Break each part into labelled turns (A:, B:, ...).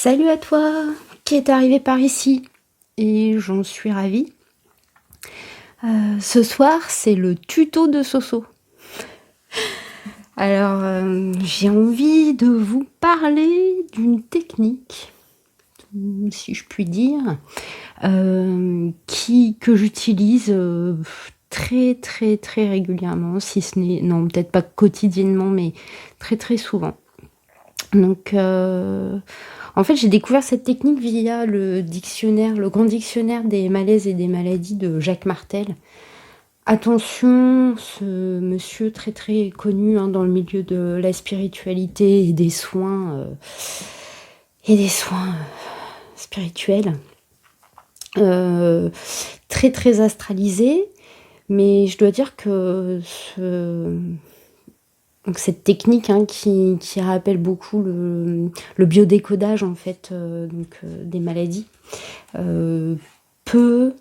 A: Salut à toi qui est arrivé par ici et j'en suis ravie. Ce soir, c'est le tuto de Soso. Alors, j'ai envie de vous parler d'une technique, si je puis dire, que j'utilise très très très régulièrement, si ce n'est, non, peut-être pas quotidiennement, mais très très souvent. Donc, en fait, j'ai découvert cette technique via le dictionnaire, le grand dictionnaire des malaises et des maladies de Jacques Martel. Attention, ce monsieur très très connu dans le milieu de la spiritualité et des soins spirituels, très très astralisé. Mais je dois dire que donc cette technique qui rappelle beaucoup le biodécodage en fait, des maladies, peut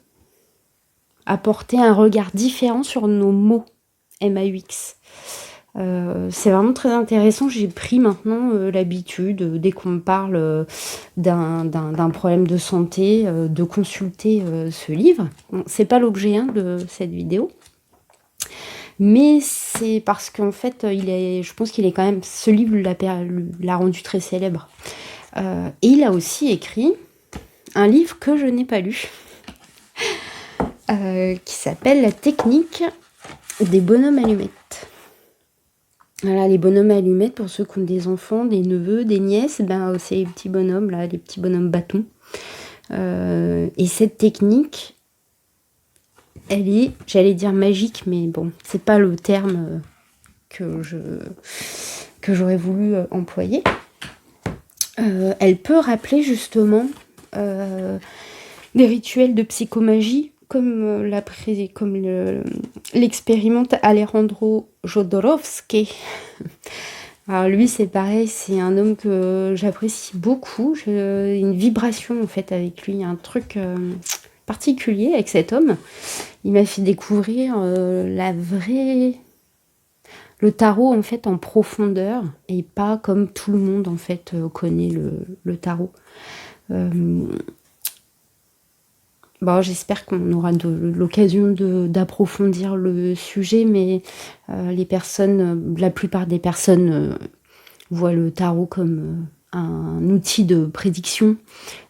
A: apporter un regard différent sur nos mots MAUX. C'est vraiment très intéressant. J'ai pris maintenant l'habitude, dès qu'on me parle d'un problème de santé, de consulter ce livre. Bon, c'est pas l'objet de cette vidéo. Mais c'est parce qu'en fait, je pense qu'il est quand même, ce livre l'a rendu très célèbre. Et il a aussi écrit un livre que je n'ai pas lu, qui s'appelle La technique des bonhommes allumettes. Voilà, les bonhommes allumettes, pour ceux qui ont des enfants, des neveux, des nièces, c'est les petits bonhommes, là, les petits bonhommes bâtons. Et cette technique, elle est, j'allais dire magique, mais bon, c'est pas le terme que j'aurais voulu employer. Elle peut rappeler justement des rituels de psychomagie, comme l'expérimente Alejandro Jodorowsky. Alors lui, c'est pareil, c'est un homme que j'apprécie beaucoup. J'ai une vibration en fait avec lui, un truc particulier avec cet homme. Il m'a fait découvrir le tarot en fait en profondeur et pas comme tout le monde en fait connaît le tarot. J'espère qu'on aura l'occasion d'approfondir le sujet, mais la plupart des personnes voient le tarot comme un outil de prédiction.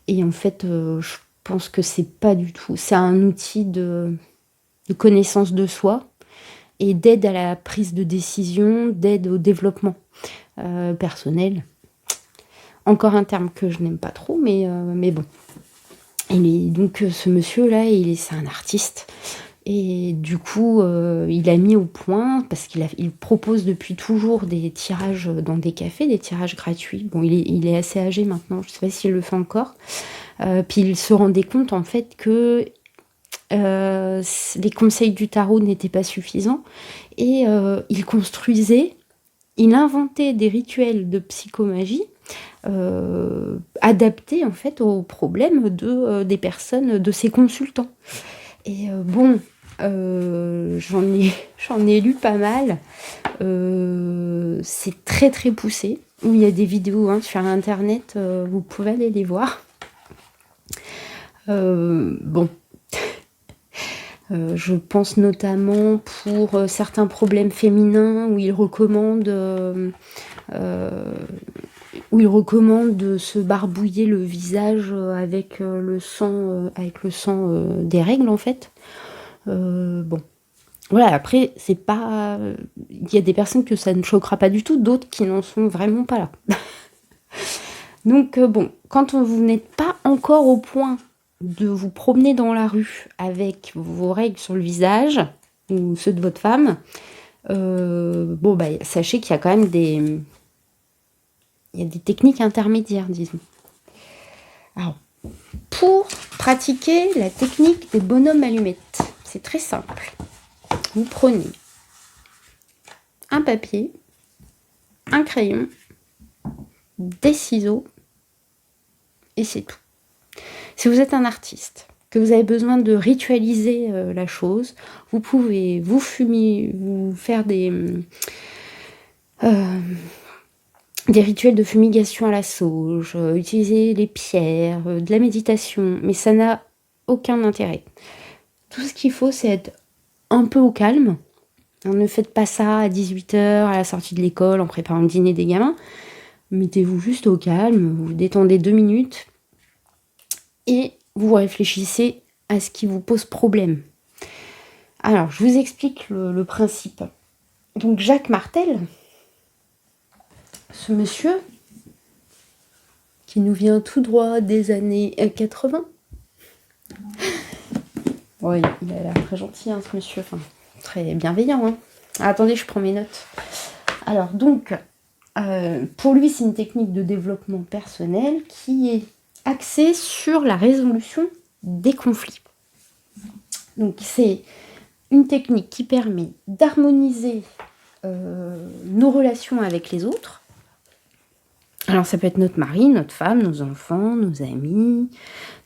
A: Et en fait, je pense que c'est pas du tout. C'est un outil de connaissance de soi et d'aide à la prise de décision, d'aide au développement personnel. Encore un terme que je n'aime pas trop, mais bon. Donc ce monsieur-là, c'est un artiste. Et du coup, il a mis au point, parce qu'il propose depuis toujours des tirages dans des cafés, des tirages gratuits. Bon, il est assez âgé maintenant, je ne sais pas s'il le fait encore. Puis il se rendait compte en fait que les conseils du tarot n'étaient pas suffisants. Et il inventait des rituels de psychomagie adaptés en fait aux problèmes des personnes, de ses consultants. Et j'en ai lu pas mal. C'est très très poussé. Il y a des vidéos sur internet, vous pouvez aller les voir. Je pense notamment pour certains problèmes féminins où il recommande de se barbouiller le visage avec le sang des règles en fait. Voilà, après c'est pas, il y a des personnes que ça ne choquera pas du tout, d'autres qui n'en sont vraiment pas là. Donc quand vous n'êtes pas encore au point de vous promener dans la rue avec vos règles sur le visage ou ceux de votre femme, sachez qu'il y a quand même des techniques intermédiaires, disons. Alors, pour pratiquer la technique des bonhommes allumettes, c'est très simple. Vous prenez un papier, un crayon, des ciseaux, et c'est tout. Si vous êtes un artiste, que vous avez besoin de ritualiser la chose, vous pouvez vous faire des des rituels de fumigation à la sauge, utiliser les pierres, de la méditation, mais ça n'a aucun intérêt. Tout ce qu'il faut, c'est être un peu au calme. Ne faites pas ça à 18h, à la sortie de l'école, en préparant le dîner des gamins. Mettez-vous juste au calme, vous détendez 2 minutes et vous réfléchissez à ce qui vous pose problème. Alors, je vous explique le principe. Donc, Jacques Martel, ce monsieur, qui nous vient tout droit des années 80. Oui, il a l'air très gentil, ce monsieur, enfin, très bienveillant. Attendez, je prends mes notes. Alors, donc, pour lui, c'est une technique de développement personnel qui est axée sur la résolution des conflits. Donc, c'est une technique qui permet d'harmoniser nos relations avec les autres. Alors, ça peut être notre mari, notre femme, nos enfants, nos amis,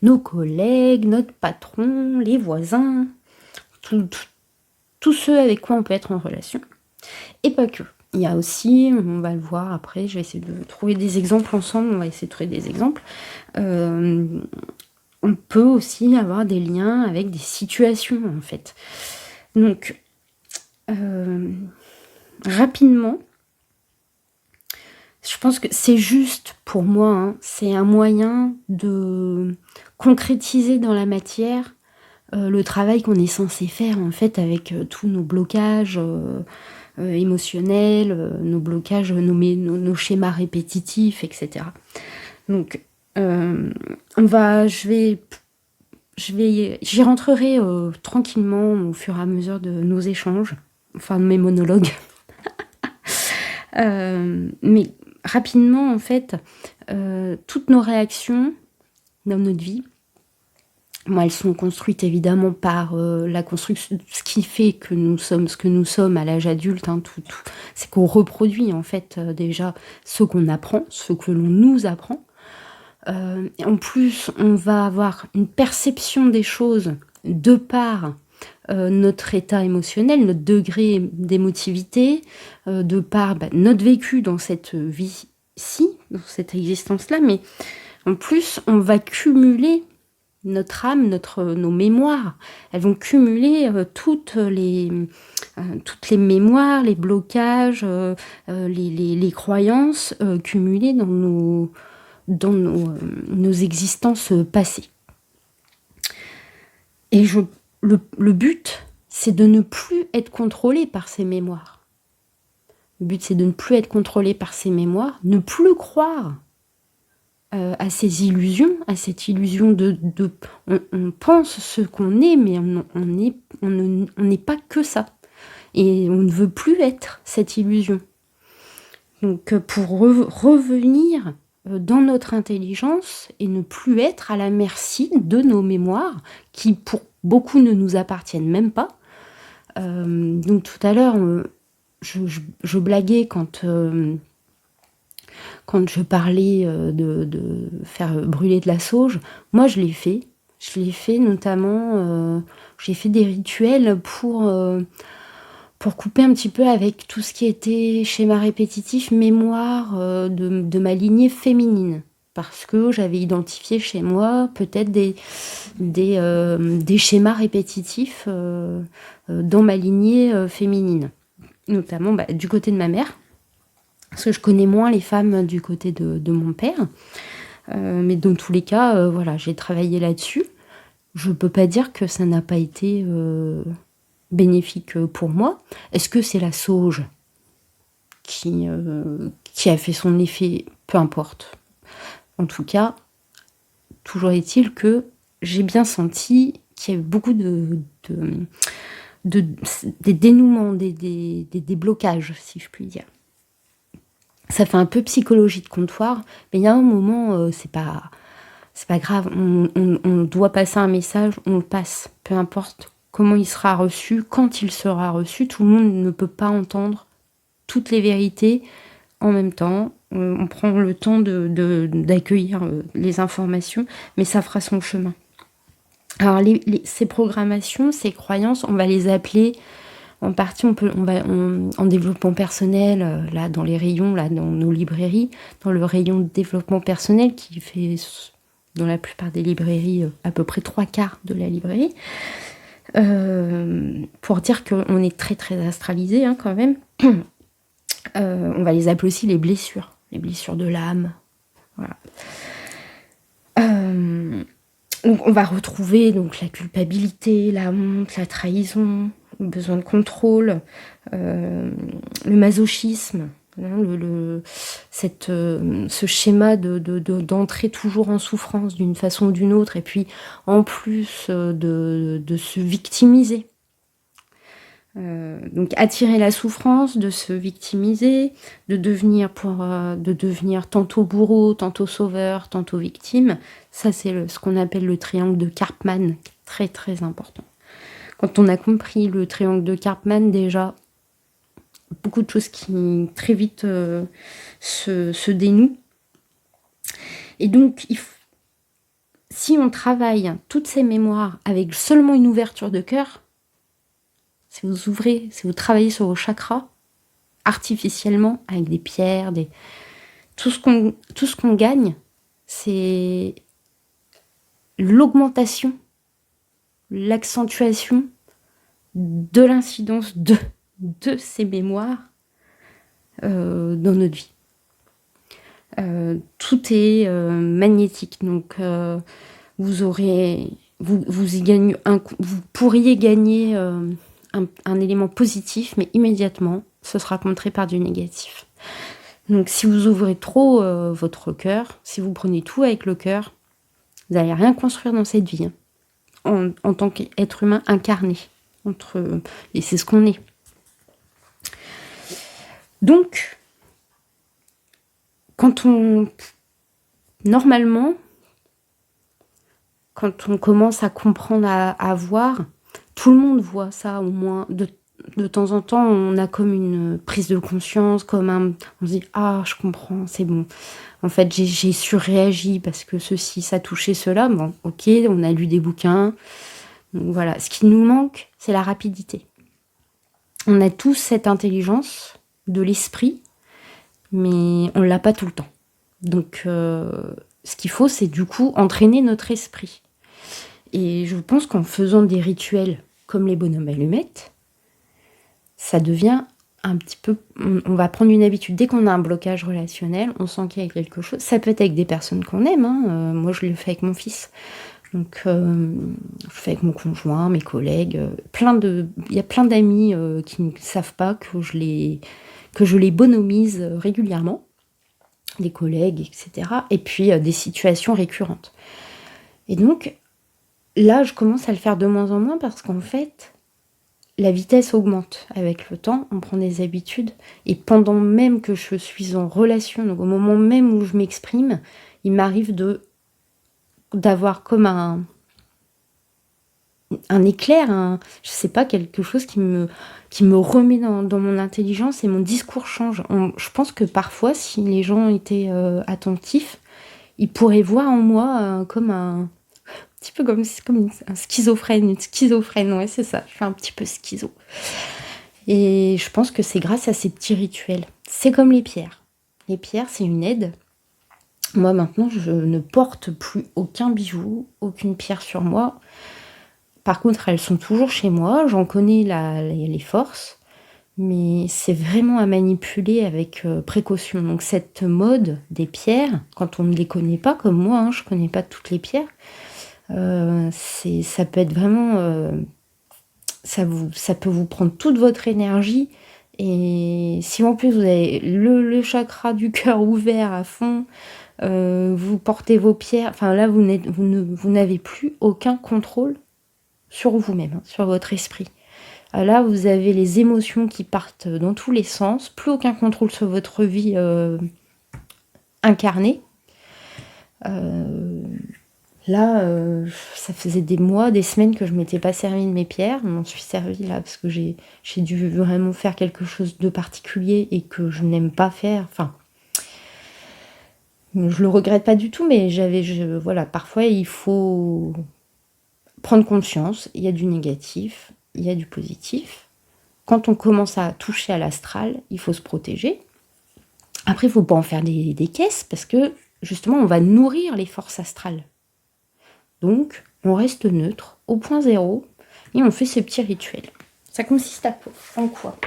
A: nos collègues, notre patron, les voisins, tous ceux avec quoi on peut être en relation. Et pas que. Il y a aussi, on va le voir après, je vais essayer de trouver des exemples ensemble, on va essayer de trouver des exemples. On peut aussi avoir des liens avec des situations, en fait. Donc, rapidement, je pense que c'est juste pour moi, c'est un moyen de concrétiser dans la matière le travail qu'on est censé faire, en fait, avec tous nos blocages émotionnels, nos blocages, nos schémas répétitifs, etc. Donc, j'y rentrerai tranquillement au fur et à mesure de nos échanges, enfin de mes monologues. Mais rapidement, en fait, toutes nos réactions dans notre vie, elles sont construites évidemment par la construction, ce qui fait que nous sommes ce que nous sommes à l'âge adulte, c'est qu'on reproduit en fait déjà ce qu'on apprend, ce que l'on nous apprend. En plus, on va avoir une perception des choses de par notre état émotionnel, notre degré d'émotivité, de par notre vécu dans cette vie-ci, dans cette existence-là, mais en plus, on va cumuler notre âme, nos mémoires. Elles vont cumuler toutes les mémoires, les blocages, les croyances cumulées dans nos existences passées. Et le but, c'est de ne plus être contrôlé par ces mémoires. Le but, c'est de ne plus être contrôlé par ces mémoires, ne plus croire à ces illusions, à cette illusion on pense ce qu'on est, mais on n'est pas que ça. Et on ne veut plus être cette illusion. Donc, pour revenir dans notre intelligence et ne plus être à la merci de nos mémoires, qui pour beaucoup ne nous appartiennent même pas. Donc tout à l'heure, je blaguais quand je parlais de faire brûler de la sauge. Moi, je l'ai fait. Je l'ai fait notamment, j'ai fait des rituels pour couper un petit peu avec tout ce qui était schéma répétitif, mémoire de ma lignée féminine. Parce que j'avais identifié chez moi peut-être des schémas répétitifs dans ma lignée féminine. Notamment du côté de ma mère. Parce que je connais moins les femmes du côté de mon père. Mais dans tous les cas, voilà, j'ai travaillé là-dessus. Je peux pas dire que ça n'a pas été bénéfique pour moi. Est-ce que c'est la sauge qui a fait son effet? Peu importe. En tout cas, toujours est-il que j'ai bien senti qu'il y avait beaucoup des dénouements, des blocages, si je puis dire. Ça fait un peu psychologie de comptoir, mais il y a un moment, c'est pas grave, on doit passer un message, on le passe, peu importe comment il sera reçu, quand il sera reçu, tout le monde ne peut pas entendre toutes les vérités en même temps. On prend le temps d'accueillir les informations, mais ça fera son chemin. Alors ces programmations, ces croyances, on va les appeler En partie, en développement personnel, là, dans les rayons, là, dans nos librairies, dans le rayon de développement personnel qui fait, dans la plupart des librairies, à peu près 3/4 de la librairie, pour dire qu'on est très, très astralisé, hein, quand même. On va les appeler aussi les blessures de l'âme. Voilà. Donc on va retrouver donc la culpabilité, la honte, la trahison, le besoin de contrôle, le masochisme, hein, ce schéma d'entrer toujours en souffrance d'une façon ou d'une autre, et puis en plus de se victimiser. Donc attirer la souffrance, de se victimiser, de devenir tantôt bourreau, tantôt sauveur, tantôt victime. Ça, c'est ce qu'on appelle le triangle de Karpman, très très important. Quand on a compris le triangle de Karpman, déjà, beaucoup de choses qui très vite se dénouent. Et donc, si on travaille toutes ces mémoires avec seulement une ouverture de cœur, si vous travaillez sur vos chakras, artificiellement, avec des pierres, tout ce qu'on gagne, c'est l'augmentation, l'accentuation de l'incidence de ces mémoires dans notre vie. Tout est magnétique, donc vous pourriez gagner un élément positif, mais immédiatement, ce sera contré par du négatif. Donc si vous ouvrez trop votre cœur, si vous prenez tout avec le cœur, vous n'allez rien construire dans cette vie, hein, en tant qu'être humain incarné. Et c'est ce qu'on est. Donc, normalement, quand on commence à comprendre, à voir, tout le monde voit ça, au moins de temps en temps, on a comme une prise de conscience, on se dit « Ah, je comprends, c'est bon. En fait, j'ai surréagi parce que ceci, ça touchait cela. » Bon, ok, on a lu des bouquins. Donc voilà, ce qui nous manque, c'est la rapidité. On a tous cette intelligence de l'esprit, mais on ne l'a pas tout le temps. Donc, ce qu'il faut, c'est du coup entraîner notre esprit. Et je pense qu'en faisant des rituels comme les bonhommes allumettes, ça devient un petit peu... On va prendre une habitude. Dès qu'on a un blocage relationnel, on sent qu'il y a quelque chose. Ça peut être avec des personnes qu'on aime. Hein. Moi, je le fais avec mon fils. Donc, je le fais avec mon conjoint, mes collègues. Il y a plein d'amis qui ne savent pas que je les bonomise régulièrement. Des collègues, etc. Et puis, des situations récurrentes. Et donc, là, je commence à le faire de moins en moins parce qu'en fait, la vitesse augmente avec le temps, on prend des habitudes, et pendant même que je suis en relation, donc au moment même où je m'exprime, il m'arrive d'avoir comme un éclair, je sais pas, quelque chose qui me remet dans mon intelligence et mon discours change. Je pense que parfois, si les gens étaient attentifs, ils pourraient voir en moi comme un petit peu comme un schizophrène, une schizophrène, ouais, c'est ça, je suis un petit peu schizo. Et je pense que c'est grâce à ces petits rituels. C'est comme les pierres. Les pierres, c'est une aide. Moi, maintenant, je ne porte plus aucun bijou, aucune pierre sur moi. Par contre, elles sont toujours chez moi, j'en connais les forces, mais c'est vraiment à manipuler avec précaution. Donc cette mode des pierres, quand on ne les connaît pas, comme moi, je ne connais pas toutes les pierres, ça peut être vraiment... ça peut vous prendre toute votre énergie, et si en plus vous avez le chakra du cœur ouvert à fond, vous portez vos pierres, enfin là vous n'avez plus aucun contrôle sur vous-même, sur votre esprit. Là vous avez les émotions qui partent dans tous les sens, plus aucun contrôle sur votre vie incarnée. Là, ça faisait des mois, des semaines que je m'étais pas servi de mes pierres. Je m'en suis servie là parce que j'ai dû vraiment faire quelque chose de particulier et que je n'aime pas faire. Enfin, je le regrette pas du tout, mais voilà, parfois il faut prendre conscience. Il y a du négatif, il y a du positif. quand on commence à toucher à l'astral, il faut se protéger. Après, il ne faut pas en faire des caisses parce que justement, on va nourrir les forces astrales. Donc, on reste neutre, au point zéro, et on fait ces petits rituels. Ça consiste en quoi?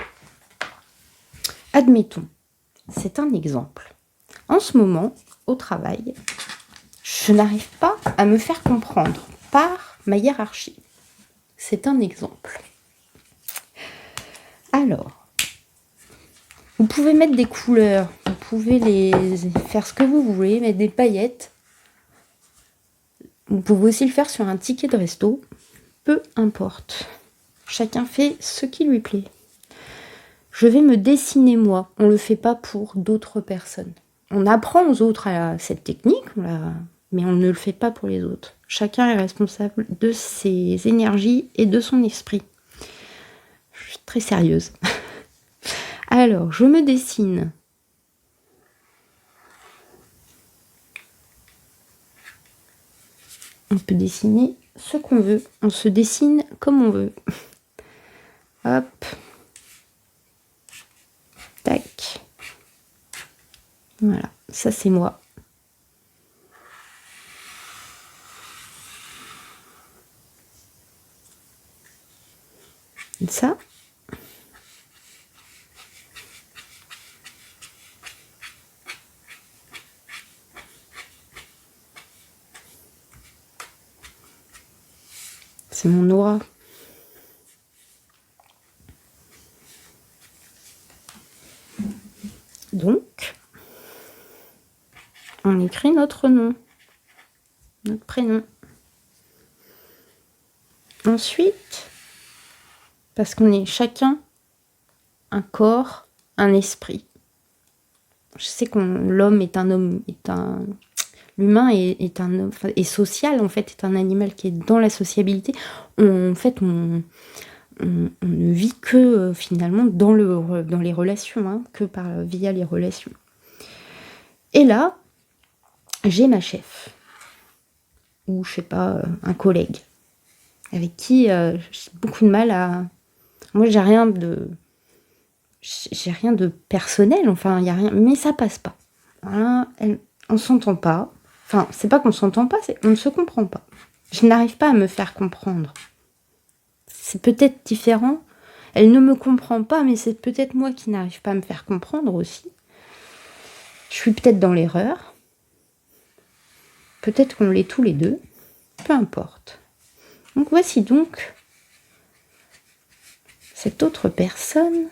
A: Admettons, c'est un exemple. En ce moment, au travail, je n'arrive pas à me faire comprendre par ma hiérarchie. C'est un exemple. Alors, vous pouvez mettre des couleurs, vous pouvez faire ce que vous voulez, mettre des paillettes. Vous pouvez aussi le faire sur un ticket de resto. Peu importe. Chacun fait ce qui lui plaît. Je vais me dessiner moi. On ne le fait pas pour d'autres personnes. On apprend aux autres cette technique, mais on ne le fait pas pour les autres. Chacun est responsable de ses énergies et de son esprit. Je suis très sérieuse. Alors, je me dessine. On peut dessiner ce qu'on veut. On se dessine comme on veut. Hop. Tac. Voilà, ça c'est moi. Et ça. C'est mon aura. Donc, on écrit notre nom, notre prénom. Ensuite, parce qu'on est chacun un corps, un esprit. Je sais que l'homme est un homme, l'humain est un homme, est social en fait, est un animal qui est dans la sociabilité. On ne vit que finalement dans les relations, hein, que via les relations. Et là, j'ai ma chef, ou je sais pas, un collègue, avec qui j'ai beaucoup de mal à... Moi, j'ai rien de personnel, enfin, il n'y a rien, mais ça passe pas. Voilà, on s'entend pas. Enfin, c'est pas qu'on s'entend pas, c'est on ne se comprend pas. Je n'arrive pas à me faire comprendre. C'est peut-être différent. Elle ne me comprend pas, mais c'est peut-être moi qui n'arrive pas à me faire comprendre aussi. Je suis peut-être dans l'erreur. Peut-être qu'on l'est tous les deux. Peu importe. Donc voici donc cette autre personne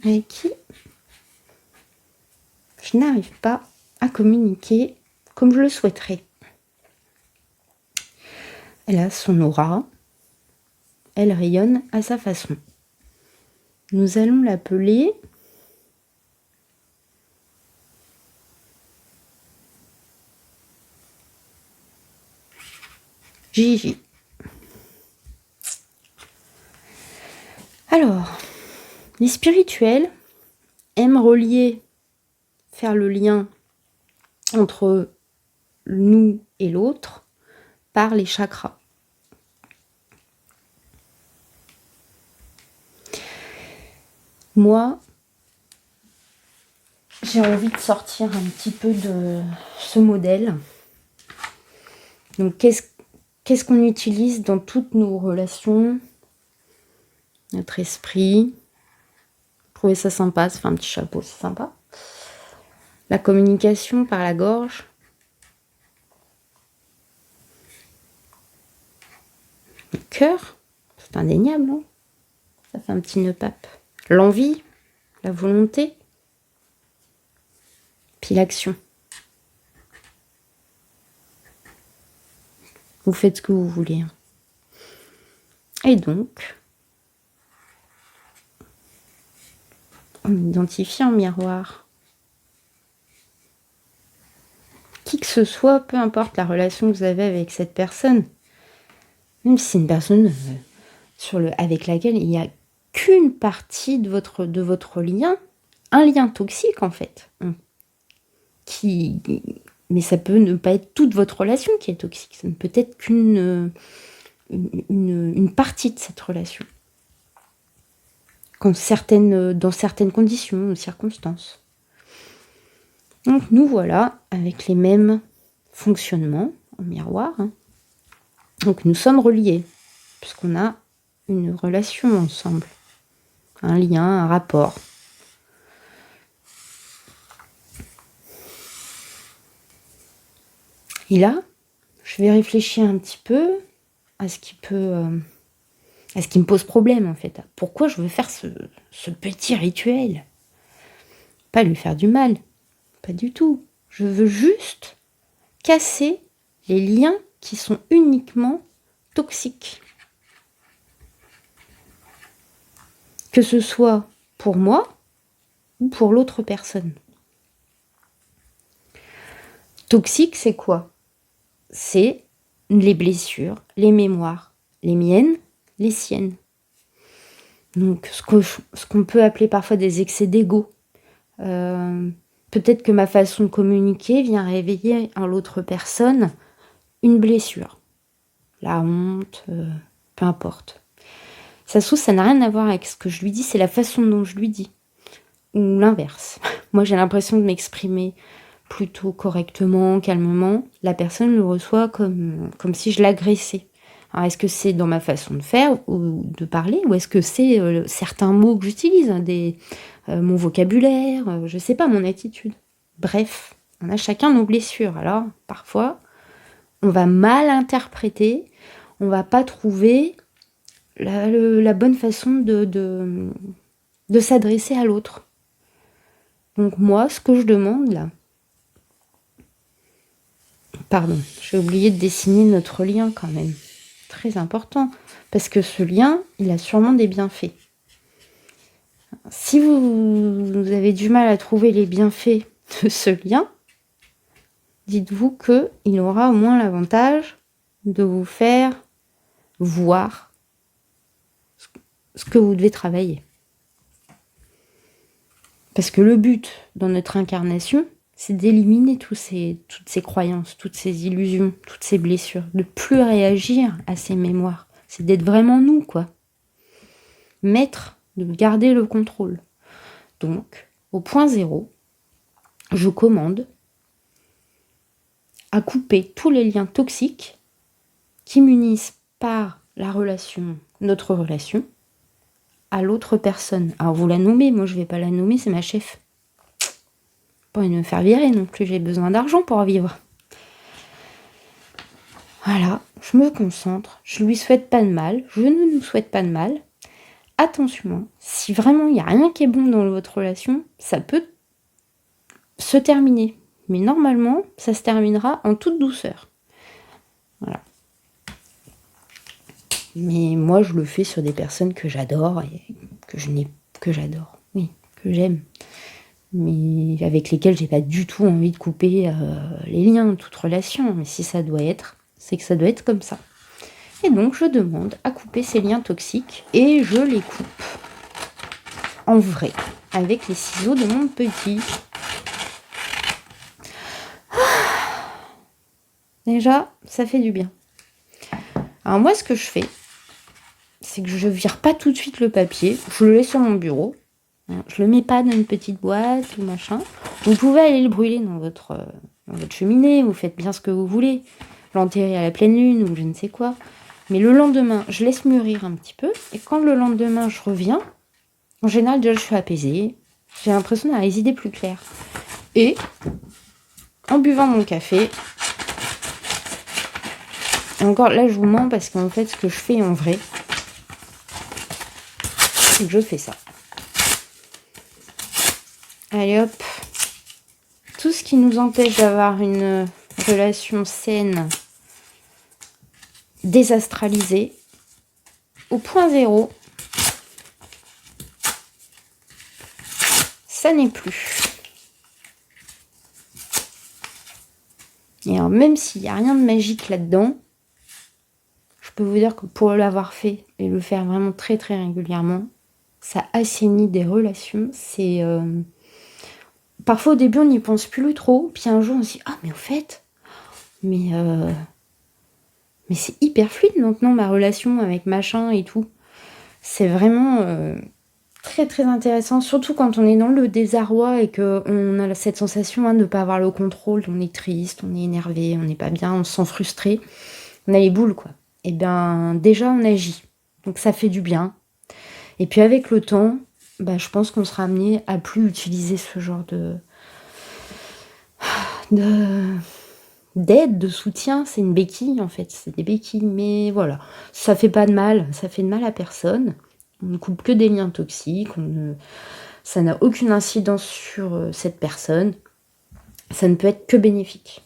A: avec qui je n'arrive pas à communiquer comme je le souhaiterais. Elle a son aura. Elle rayonne à sa façon. Nous allons l'appeler Gigi. Alors, les spirituels aiment faire le lien entre nous et l'autre par les chakras. Moi, j'ai envie de sortir un petit peu de ce modèle. Donc, qu'est-ce qu'on utilise dans toutes nos relations? Notre esprit. Trouvez ça sympa, ça fait un petit chapeau, c'est sympa. La communication par la gorge. Le cœur, c'est indéniable, hein, ça fait un petit nœud pape. L'envie, la volonté, puis l'action. Vous faites ce que vous voulez. Et donc, on identifie en miroir qui que ce soit, peu importe la relation que vous avez avec cette personne, même si c'est une personne avec laquelle il n'y a qu'une partie de votre lien, un lien toxique en fait, mais ça peut ne pas être toute votre relation qui est toxique, ça ne peut être qu'une une partie de cette relation. dans certaines conditions ou circonstances. Donc nous voilà avec les mêmes fonctionnements en miroir. Donc nous sommes reliés, puisqu'on a une relation ensemble, un lien, un rapport. Et là, je vais réfléchir un petit peu à ce qui me pose problème en fait. Pourquoi je veux faire ce petit rituel? Pas lui faire du mal, pas du tout. Je veux juste casser les liens qui sont uniquement toxiques. Que ce soit pour moi ou pour l'autre personne. Toxique, c'est quoi? C'est les blessures, les mémoires, les miennes, les siennes. Donc, ce qu'on peut appeler parfois des excès d'ego. Peut-être que ma façon de communiquer vient réveiller en l'autre personne une blessure. La honte, peu importe. Ça se trouve, ça n'a rien à voir avec ce que je lui dis, c'est la façon dont je lui dis. Ou l'inverse. Moi, j'ai l'impression de m'exprimer plutôt correctement, calmement. La personne le reçoit comme si je l'agressais. Alors, est-ce que c'est dans ma façon de faire ou de parler, ou est-ce que c'est certains mots que j'utilise, mon vocabulaire, je sais pas, mon attitude. Bref, on a chacun nos blessures. Alors, parfois, on va mal interpréter, on va pas trouver la bonne façon de s'adresser à l'autre. Donc moi, ce que je demande là... Pardon, j'ai oublié de dessiner notre lien quand même. Très important. Parce que ce lien, il a sûrement des bienfaits. Si vous avez du mal à trouver les bienfaits de ce lien, dites-vous qu'il aura au moins l'avantage de vous faire voir ce que vous devez travailler. Parce que le but dans notre incarnation, c'est d'éliminer toutes ces croyances, toutes ces illusions, toutes ces blessures, de plus réagir à ces mémoires. C'est d'être vraiment nous, quoi. Maître, de garder le contrôle. Donc, au point 0, je commande à couper tous les liens toxiques qui m'unissent par notre relation, à l'autre personne. Alors vous la nommez, moi je vais pas la nommer, c'est ma chef. Pas me faire virer non plus, j'ai besoin d'argent pour vivre. Voilà, je me concentre, je lui souhaite pas de mal, je ne nous souhaite pas de mal. Attention, si vraiment il n'y a rien qui est bon dans votre relation, ça peut se terminer. Mais normalement, ça se terminera en toute douceur. Voilà. Mais moi, je le fais sur des personnes que j'adore et que j'aime. Mais avec lesquelles j'ai pas du tout envie de couper les liens, toute relation. Mais si ça doit être, c'est que ça doit être comme ça. Et donc, je demande à couper ces liens toxiques et je les coupe en vrai, avec les ciseaux de mon petit. Déjà, ça fait du bien. Alors moi, ce que je fais, c'est que je vire pas tout de suite le papier, je le laisse sur mon bureau, je le mets pas dans une petite boîte ou machin. Vous pouvez aller le brûler dans votre cheminée, vous faites bien ce que vous voulez, l'enterrer à la pleine lune ou je ne sais quoi. Mais le lendemain, je laisse mûrir un petit peu, et quand le lendemain je reviens, en général déjà je suis apaisée, j'ai l'impression d'avoir les idées plus claires. Et en buvant mon café, et encore là je vous mens parce qu'en fait ce que je fais en vrai, c'est que je fais ça. Allez hop, tout ce qui nous empêche d'avoir une relation saine, désastralisée, au point 0, ça n'est plus. Et alors même s'il n'y a rien de magique là-dedans, je peux vous dire que pour l'avoir fait et le faire vraiment très très régulièrement, ça assainit des relations. C'est parfois au début on n'y pense plus trop, puis un jour on se dit mais au fait, mais c'est hyper fluide maintenant ma relation avec machin et tout. C'est vraiment très, très intéressant, surtout quand on est dans le désarroi et qu'on a cette sensation, hein, de ne pas avoir le contrôle. On est triste, on est énervé, on n'est pas bien, on se sent frustré, on a les boules, quoi. Et bien, déjà, on agit, donc ça fait du bien. Et puis avec le temps, bah, je pense qu'on sera amené à plus utiliser ce genre de d'aide, de soutien. C'est une béquille, en fait, c'est des béquilles, mais voilà, ça fait pas de mal, ça fait de mal à personne. On ne coupe que des liens toxiques, ça n'a aucune incidence sur, cette personne. Ça ne peut être que bénéfique.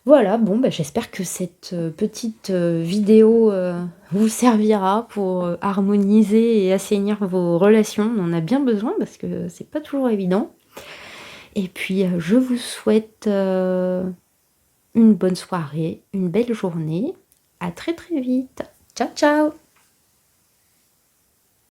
A: Voilà, bon, bah, j'espère que cette, petite, vidéo, vous servira pour, harmoniser et assainir vos relations. On en a bien besoin parce que c'est pas toujours évident. Et puis, je vous souhaite, une bonne soirée, une belle journée. À très, très vite. Ciao, ciao!